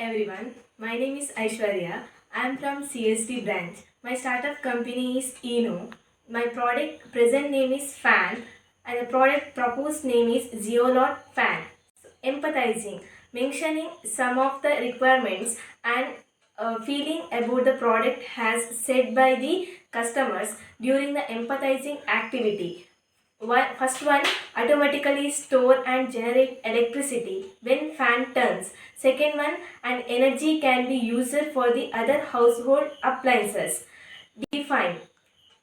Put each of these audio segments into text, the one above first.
everyone, my name is ISHWARYA. I am from CSD branch. My startup company is Eno. My product present name is Fan and the product proposed name is Zeolot Fan. Empathizing, mentioning some of the requirements and feeling about the product has said by the customers during the empathizing activity. First one, automatically store and generate electricity when fan turns. Second one, an energy can be used for the other household appliances. Define,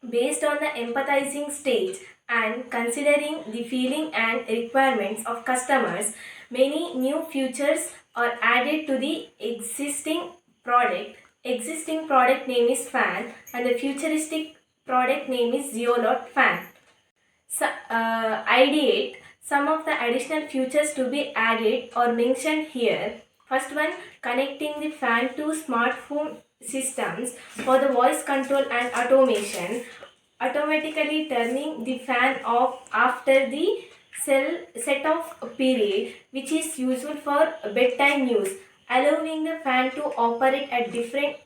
based on the empathizing stage and considering the feeling and requirements of customers, many new features are added to the existing product. Existing product name is fan and the futuristic product name is Zeolot Fan. Ideate some of the additional features to be added or mentioned here. First one, connecting the fan to smartphone systems for the voice control and automation, automatically turning the fan off after the set off period, which is useful for bedtime use, allowing the fan to operate at different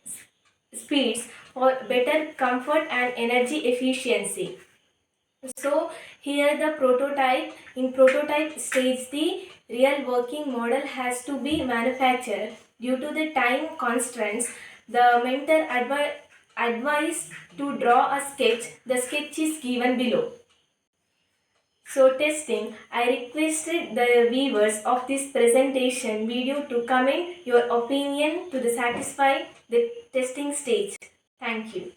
speeds for better comfort and energy efficiency. So here the prototype stage, the real working model has to be manufactured. Due to the time constraints, the mentor advised to draw a sketch. The sketch is given below. So testing, I requested the viewers of this presentation video to comment your opinion to satisfy the testing stage. Thank you.